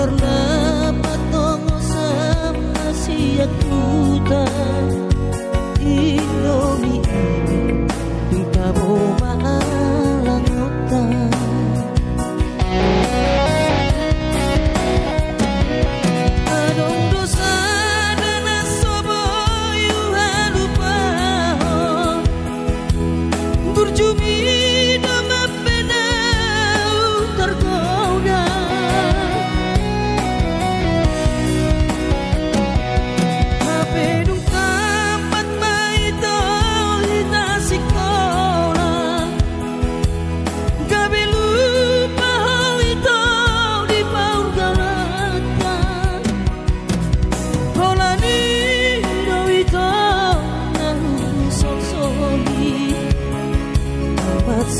terdapat tongo sama siak kuta Indomie Bita boma alang otak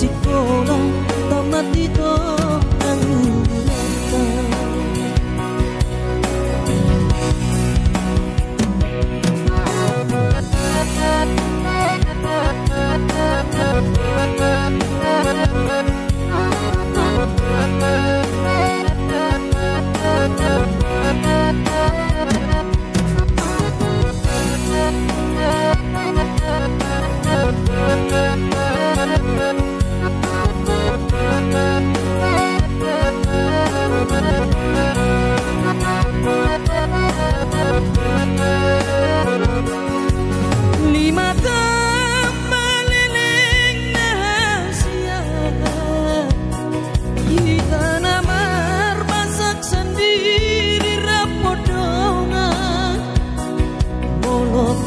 sekolah tamat dito ang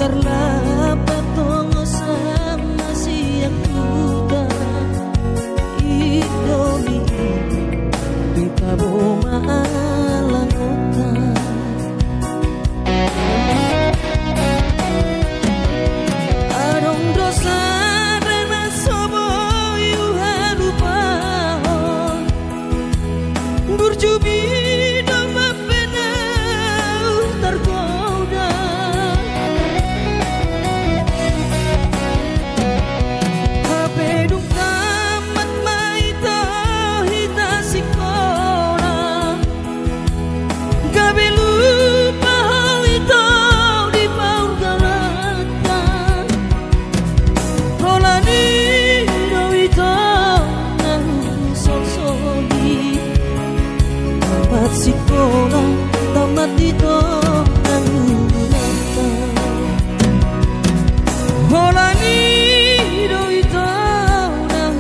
terdapat tongo sama siang kuda Indomie Bita boma alang otak Adong dosa rena sobo yuhadu pahon Burjubi dama penau tergoda sekolah tamat dito ang ulata Holani do ito ng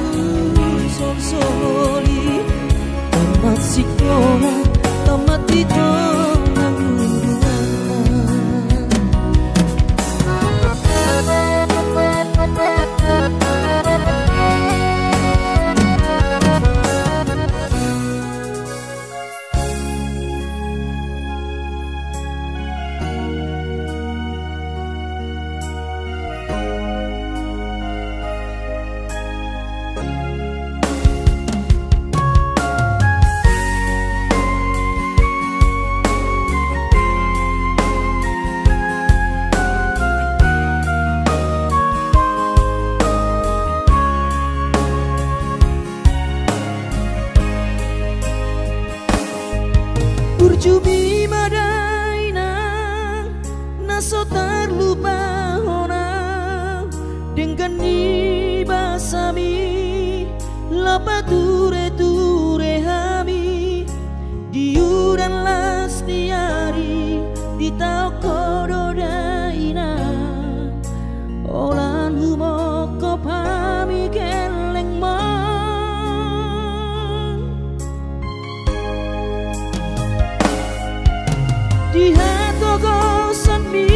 sorsoli tamat sekolah tamat dito ang Burjubi madaina naso terlupa honang dengan ni basami lapa ture hami diuran las diari di tau kododaina olan humoko pami keleng di hatogo sanmi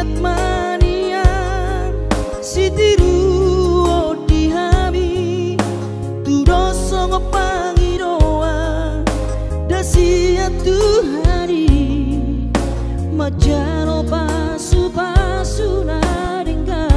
lihat mania si tiru odihami tu doso ngopangi doa dasi Tuhari majano pasu-pasu nadenga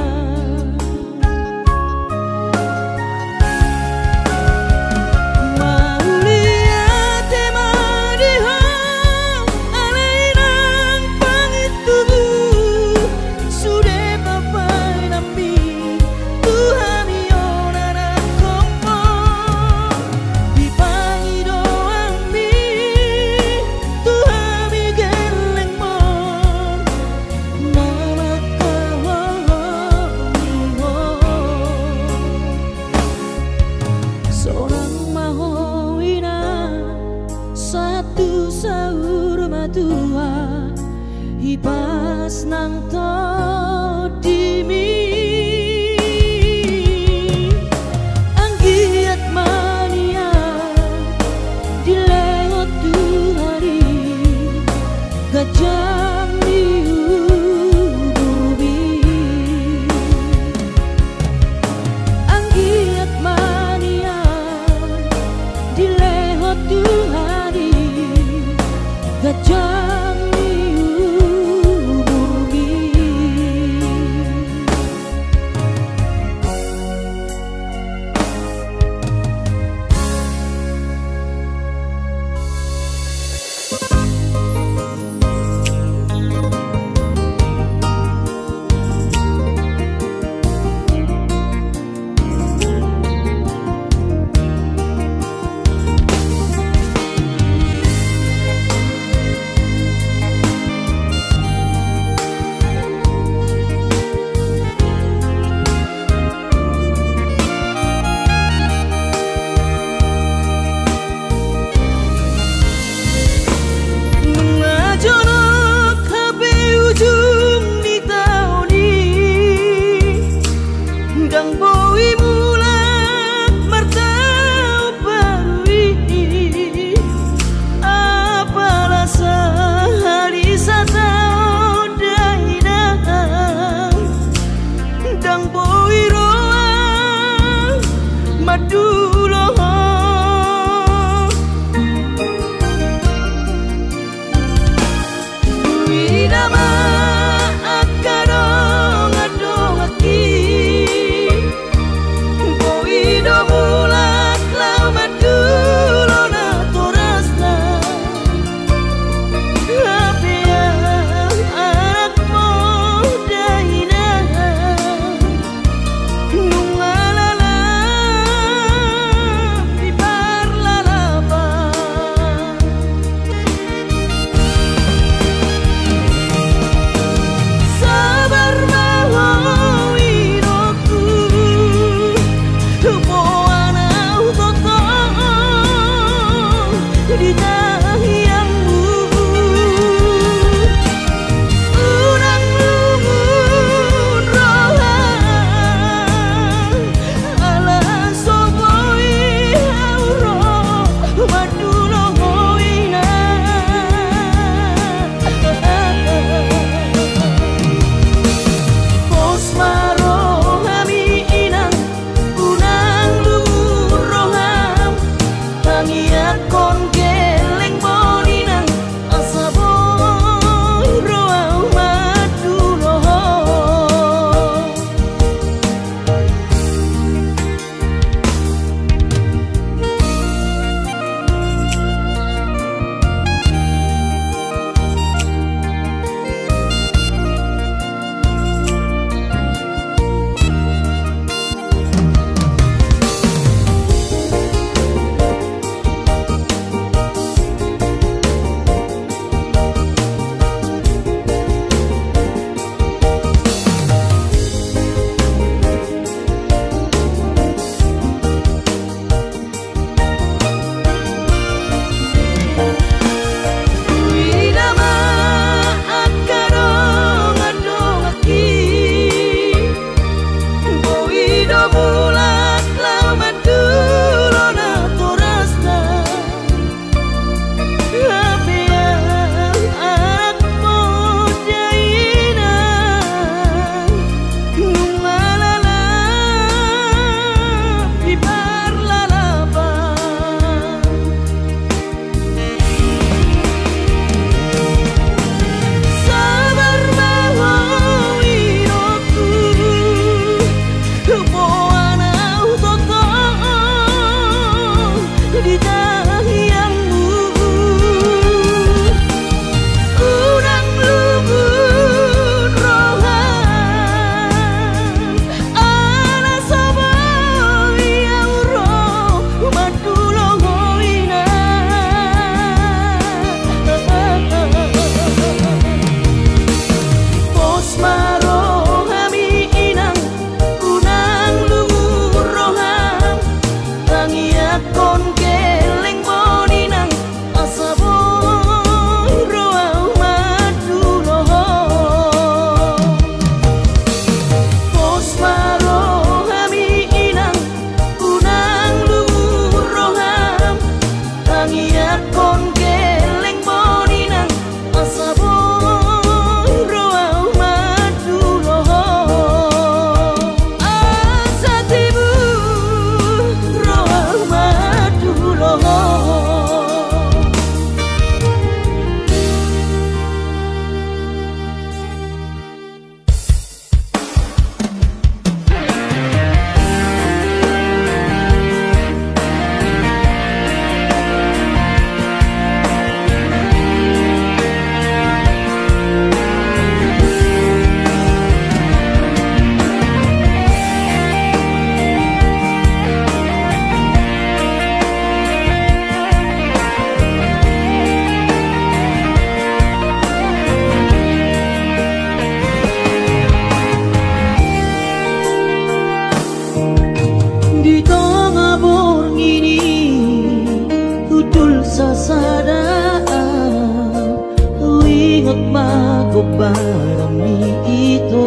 parami ito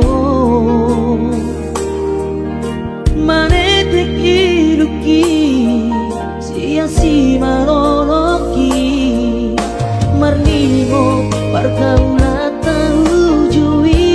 manete kiruki siasi maroroki marnimo parkaulata ujui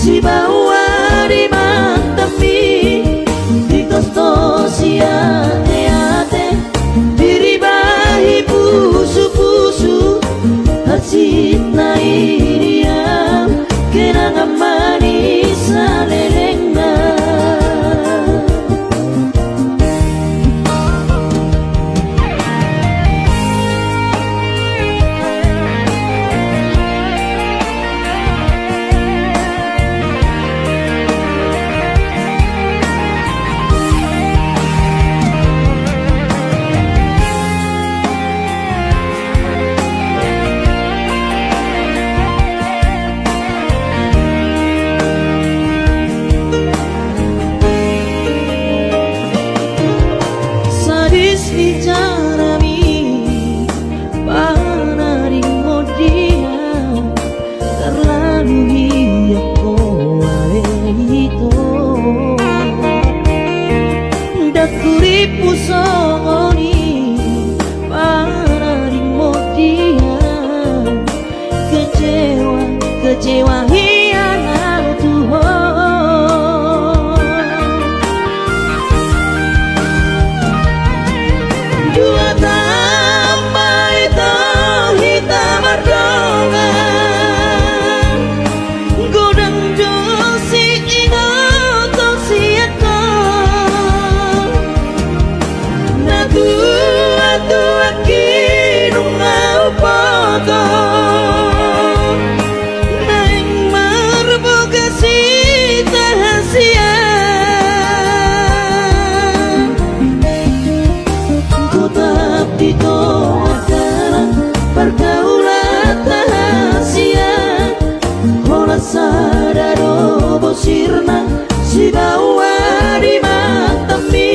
si bawa di mantami di tosto si ate diribahi pusu-pusu hasit na iriam kenangan manis alelengna kecewa hianat Tuhan dua tambah itu hitam ardongan godang dosi ingat siaka na tua kinung mau potong sadaro bosirna si bawa di mantami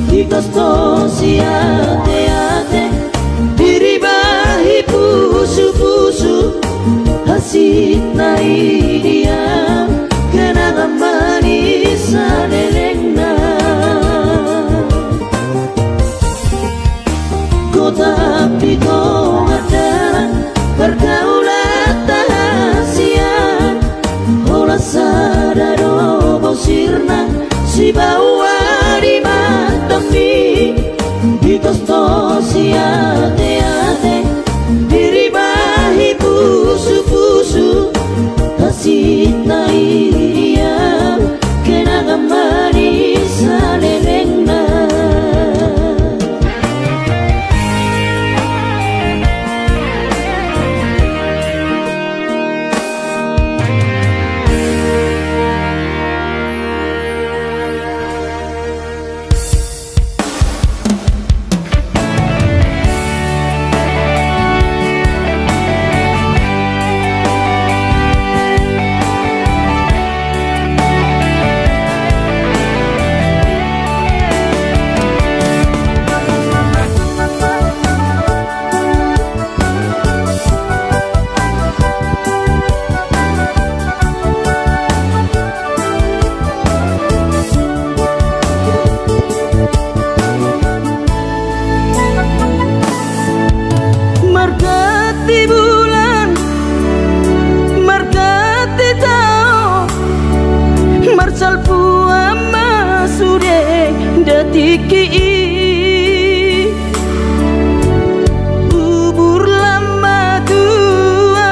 di tosto si ate diribahi pusu-pusu hasit na idiam kenangan manis alelengna kota pito adalah pergaulan sadaro bosirna si bawa di mantami di tosto si ate diribahi pusu-pusu hasit na iriam kenangan manis alelengna tiki bubur lama tua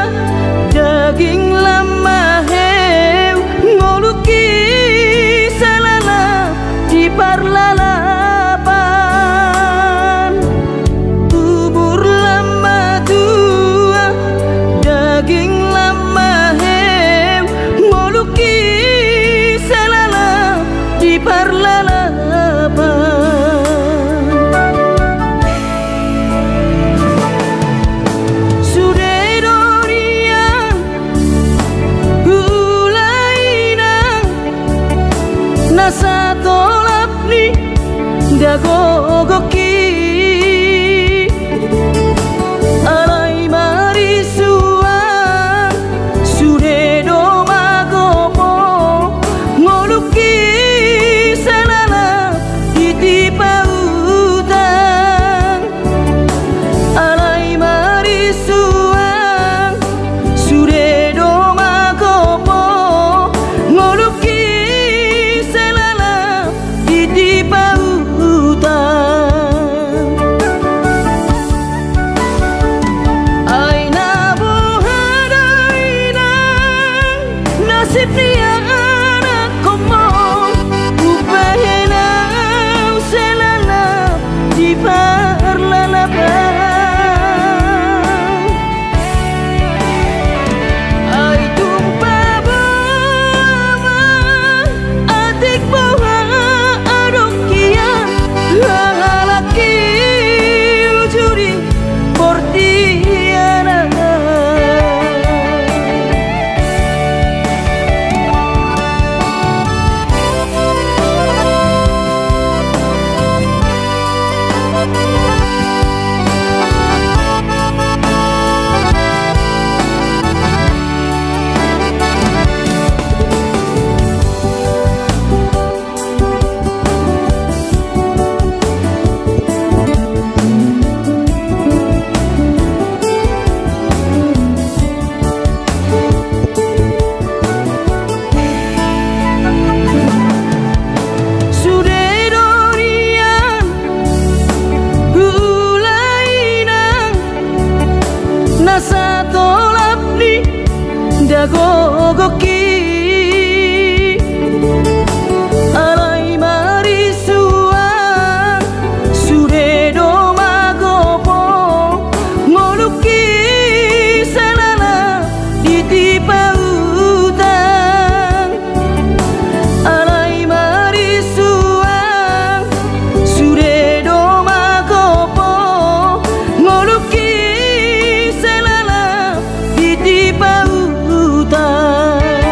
nasa tolap ni dagogoki alai marisuan sude do magopo ngoluki sanana titipa utang alai marisuan sude do magopo ngoluki sanana titipa nasa tolap ni dagogoki alai marisuan sude do magopo ngoluki sanana titipa utang alai marisuan sude do magopo ngoluki titipa utang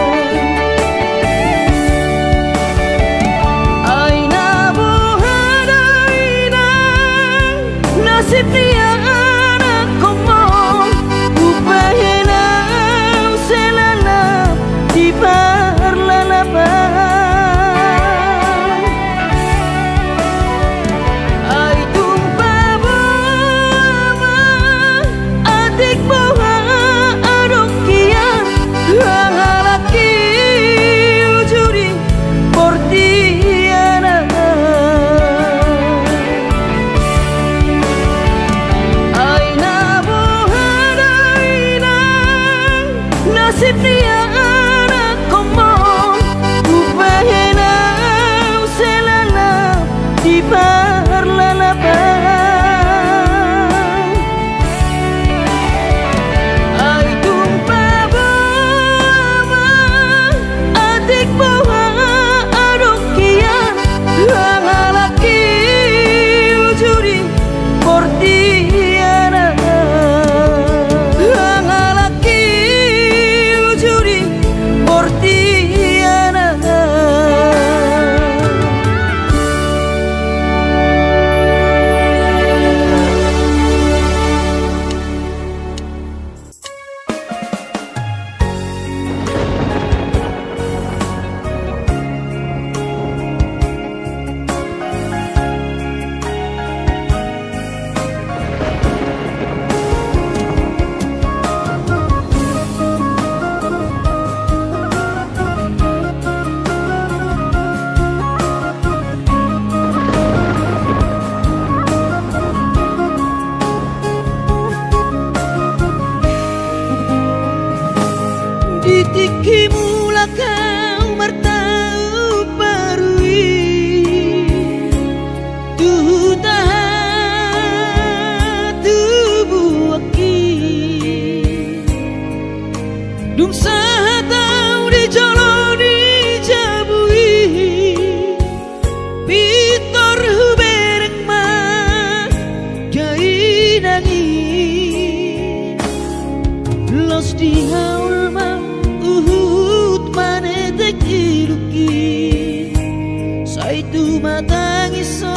tu matangiso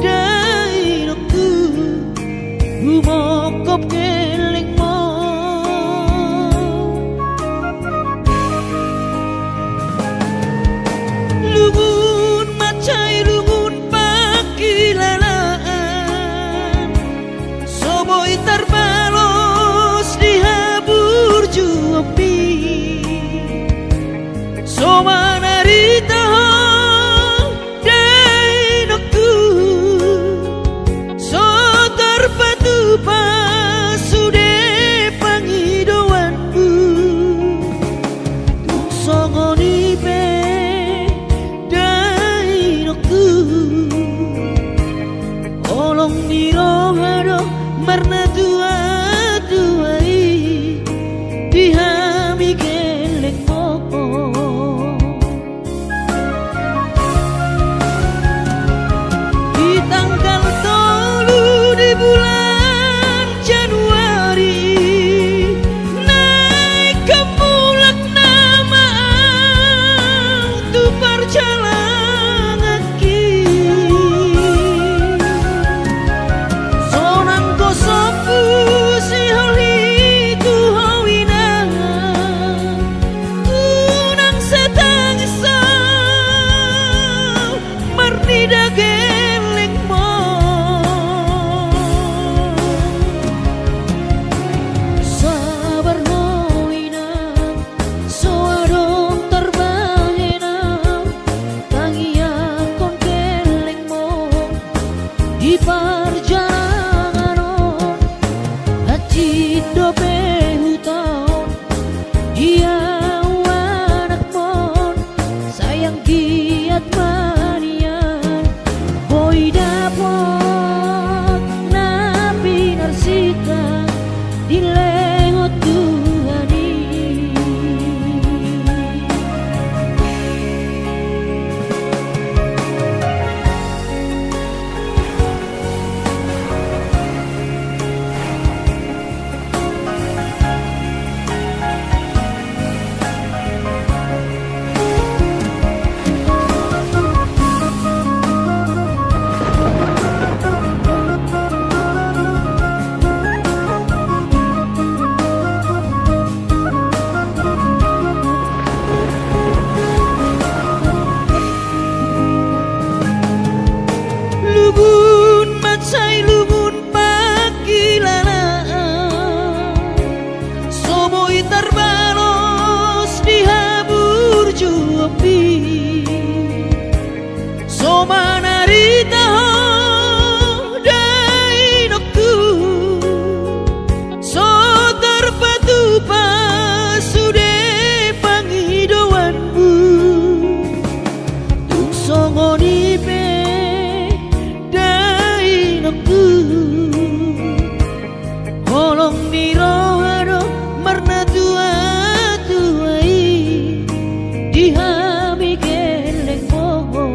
dainoku umokop kelingmo lugun macai lugun pakilalaan soboi terbalos dihabur juopi somanarita dainoku so terpatu pasude pangidoanku tung songoni pe dainoku olong nirohado marna tua tuai dihami kelek mopo di tanggal 3 di bulan Januari naik ke mulak nama tu perjalanan ki sonang kosopu si holi tu hawina tunang setangisa marnida geleng mo sabar noina soadong terbahena tangian kon geleng mo di perjalanan hati dobe hutau dia anak mon sayang giat manian boy dapot nabi narsita di lewat Tuhani lugun macai lugun pakilalaan soboi terbalos dihabur juopi somanarita dainoku so terpatu pasude pangidoanku tung songoni pe dainoku holong nirohado marna tua tuai dihami keleng moho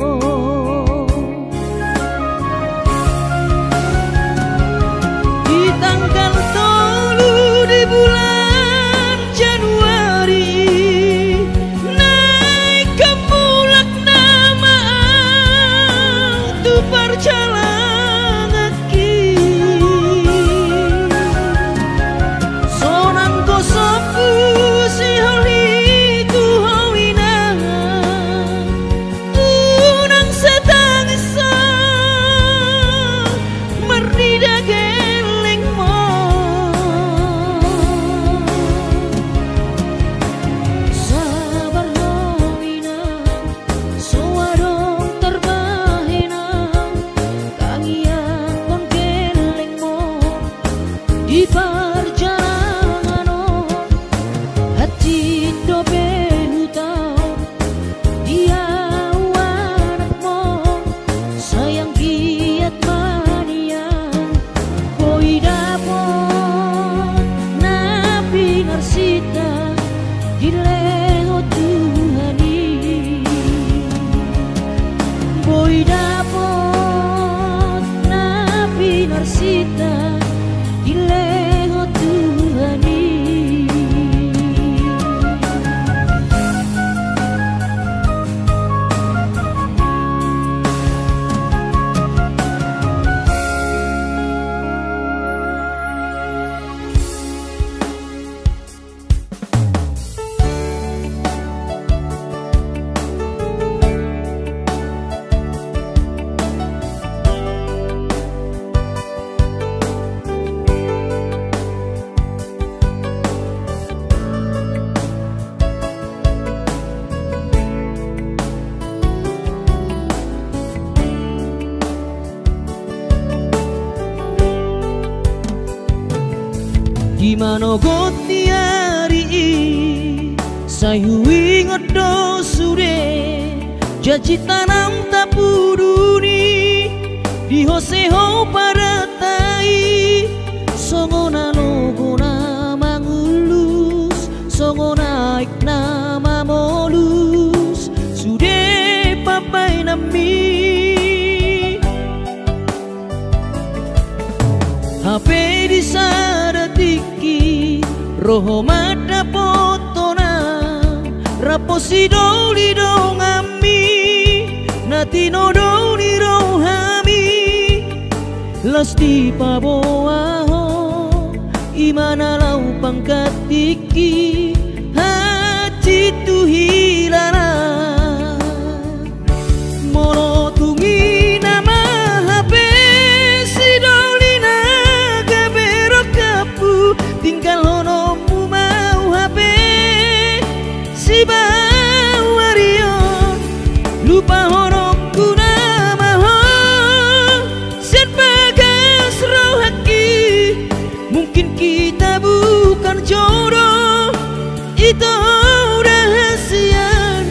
di tanggal 3 di bulan Januari naik ke mulak nama tu perjalanan ki sonang kosopu si holi tu hawina tunang setangisa marnida geleng mo sabar noina soadong terbahena tangian kon geleng mo di perjalanan hati dobe hutau dia anak mon sayang giat manian boy dapot nabi narsita di lewat Tuhani boy dapot nabi narsita di lewat Tuhani imano gotiari sayui ngodo sure janji tanam tapuduni di hoseho paratai songona logona mangulus songona iknama molus sude papai nami HP di sadatiki roho mada potona raposi doli dongami natino doli rohami lasti paboaho imana lau pangkatiki hati tu hilana molo tungi nama HP si dolina gabero kapu tinggal honomu mau HP si bawario lupa honokku nama ho sen bagas rohaki mungkin kita bukan jodoh itu rahasian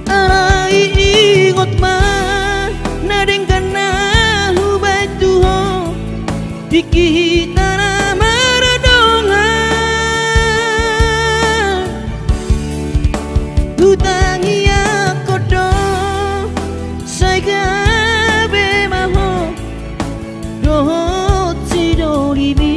arai ingot mah nadeng kana hubai tuho dikita nama radongan hutangi akodo saigabe maho dohot sidolimi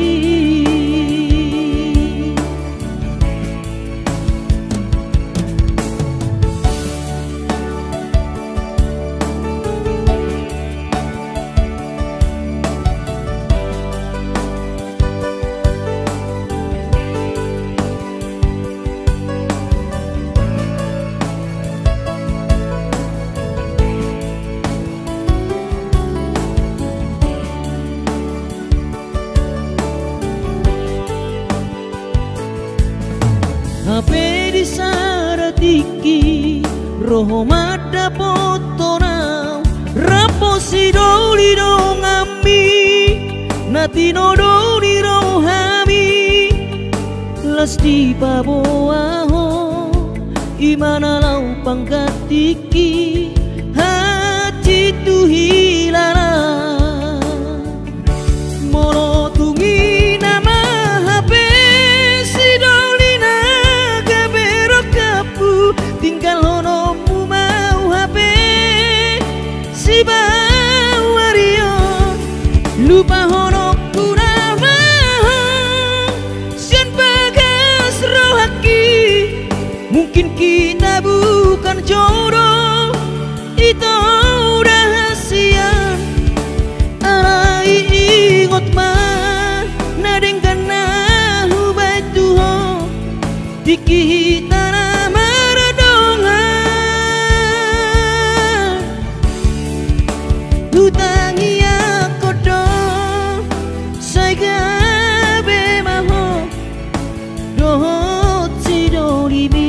HP di saratiki roho mada potona raposi doli dongami natino doli rohami lasti paboaho imana lau pangkatiki hati tu hilana molo tungi nama HP si dolina gabero kapu tinggal honomu mau HP si bawario lupa honokku nama sian bagas rohaki mungkin kita bukan jodoh itu rahasian arai ingot mah nadeng kana hubai tuho dikita nama radongan hutangi akodo saigabe maho dohot sidolimi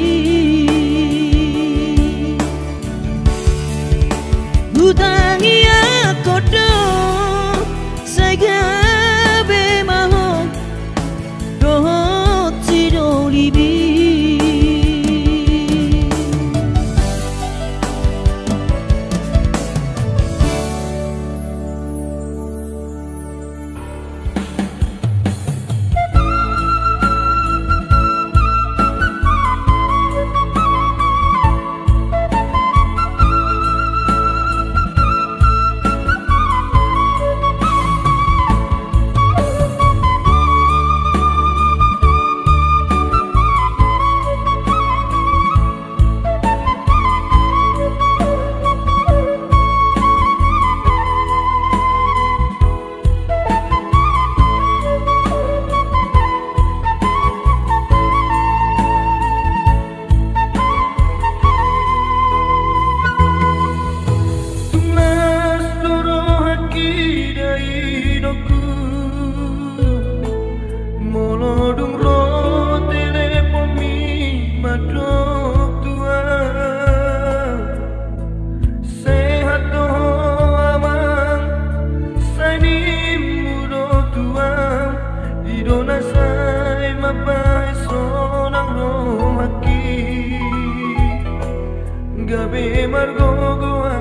Lebih margo goa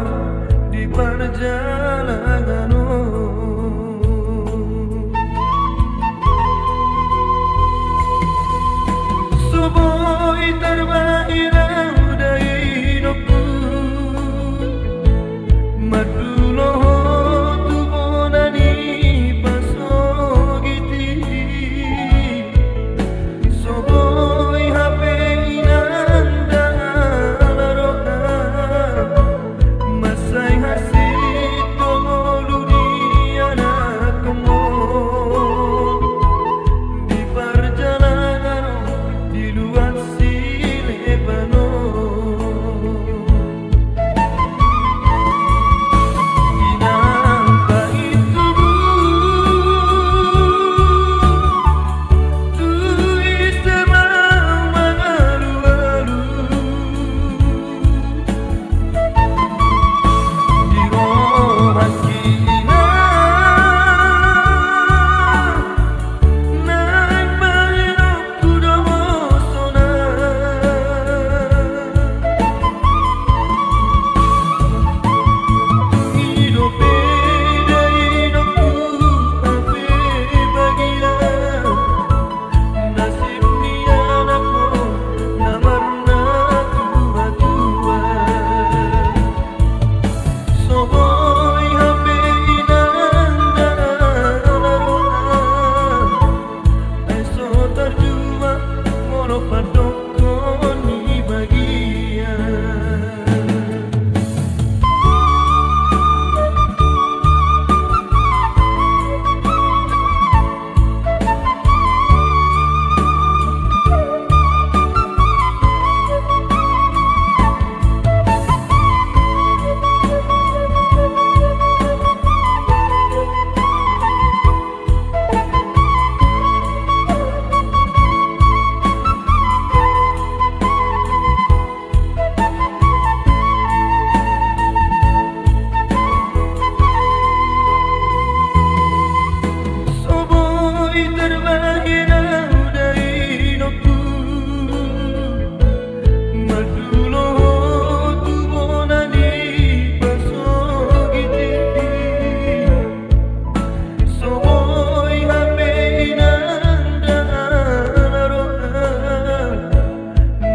di perjalananmu. Soboi terbairau dari hidupku, maduloho tu bonani pasogiti. Soboi hape inanda laroka, masai hasit tolu di anak kemon. Di perjalanan di luar Silebano, inangka itu tu isema mangalu-alu di rohas kina naik bayar kuda sona. Hidup beda hidupku ape bagia, nasib ni anakku namarna tua-tua. Soboi hape inanda laroka, eso terjua molo padokon ni bagian. Soboi terbairau dari hidupku, maduloho tu bonani pasogiti. Soboi hape inanda laroka,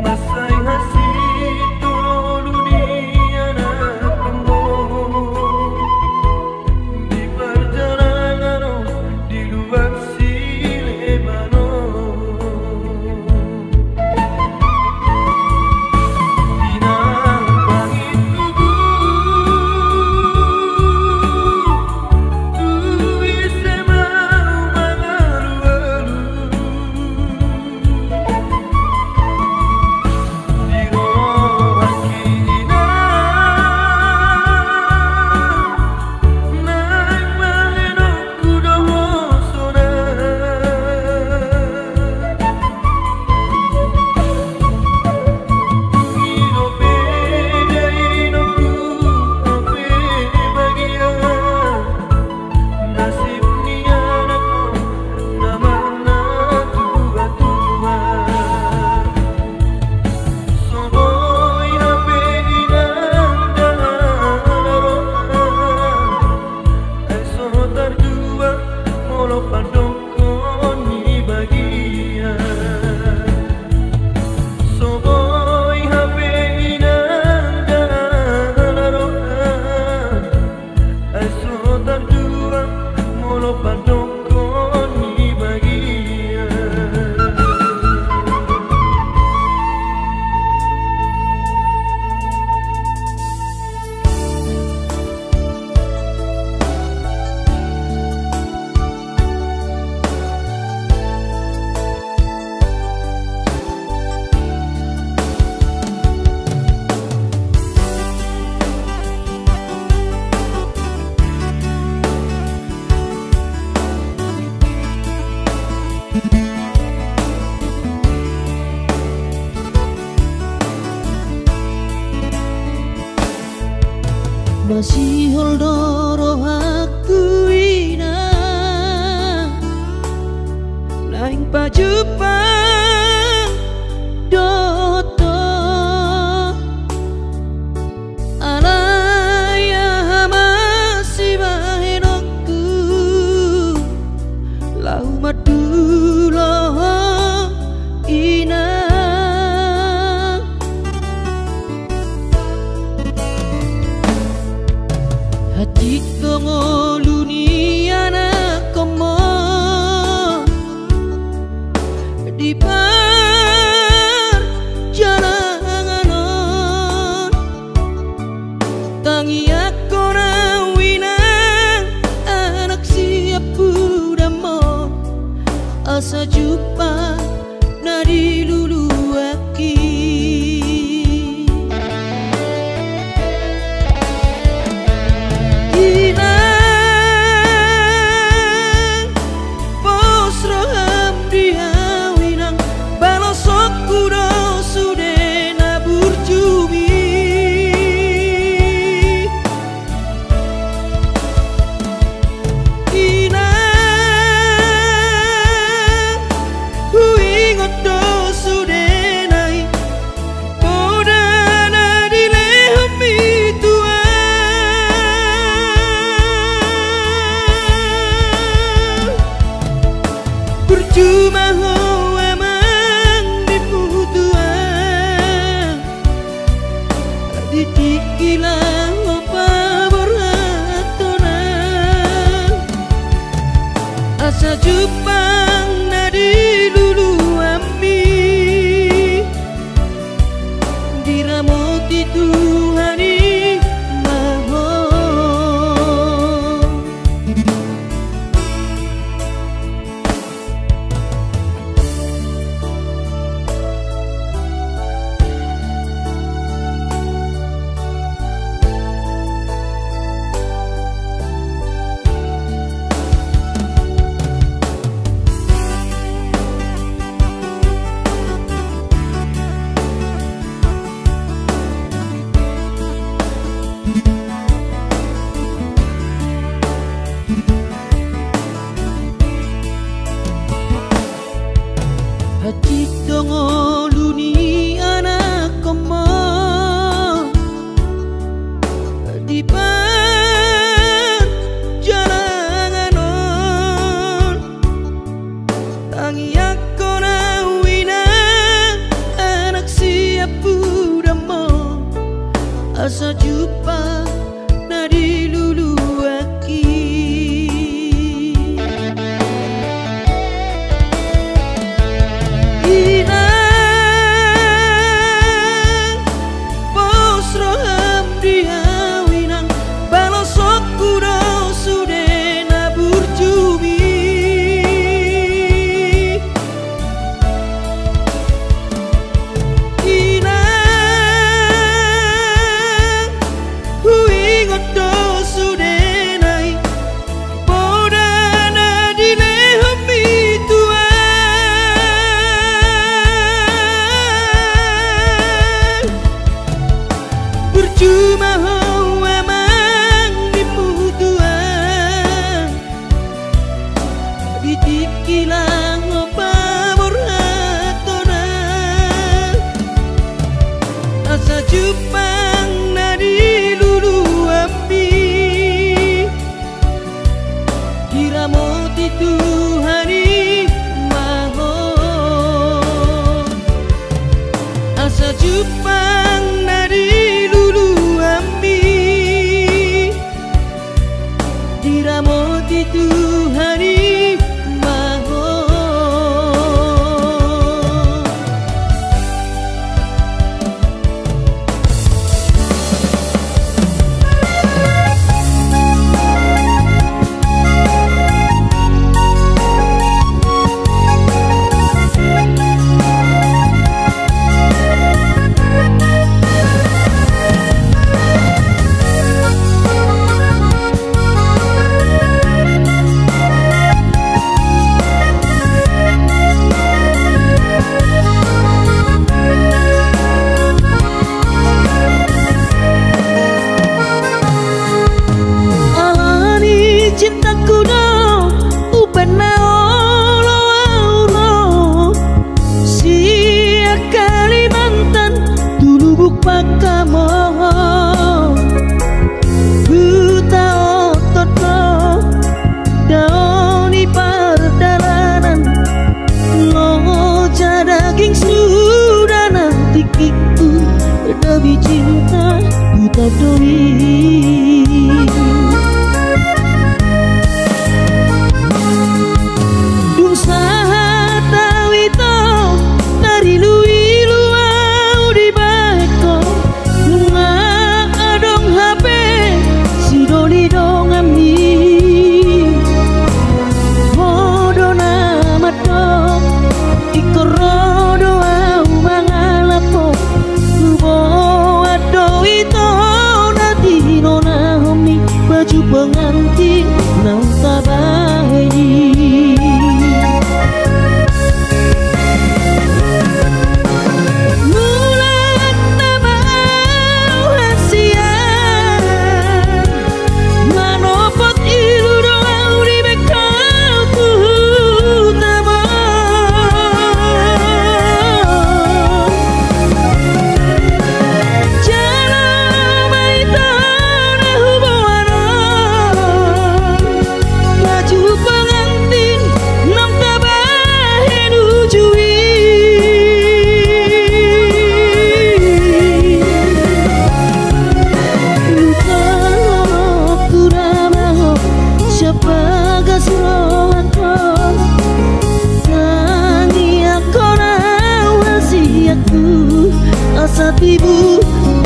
masai hasit tolu di anak kemon. Di perjalanan di luar Silebano, inangka itu tu isema mangalu-alu di rohas kina naik bayar kuda sona. Hidup beda hidupku ape bagia, nasib ni anakku namarna tua-tua. Soboi hape inanda laroka, eso terjua molo padokon ni bagian. Soboi hape inanda laroka, eso terjua molo padokon ni bagian. Masih holdoro aku ina naing pajupang doto ditikilang opa berhatonan asa Jepang nadi lulu ami diramoti Tuhani maho hati dongo luni anak koma di perjalanan tangi aku nawina anak siap budamo asa Jepang nadi lulu aki cuma ho amang diputuan ditikilang opa berhatonan asa Jepang nadi lulu ami diramoti Tuhani maho asa Jepang nadi diramoti Tuhani maho cintaku no uban maolo sia Kalimantan dulu buk pakamo buta otot no daoni perdalanan loja daging sudah nanti kiku demi cinta buta doi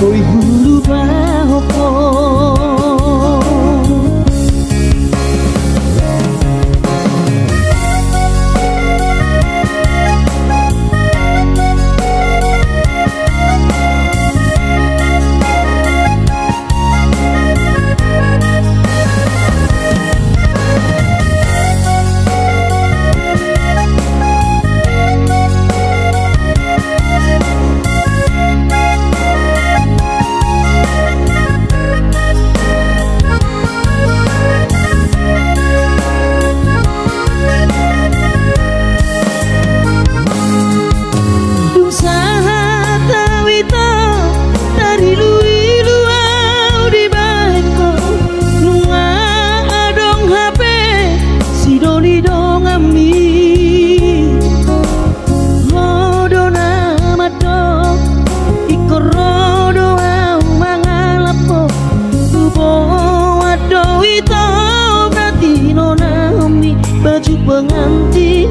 Boy hulu bahoko pengantin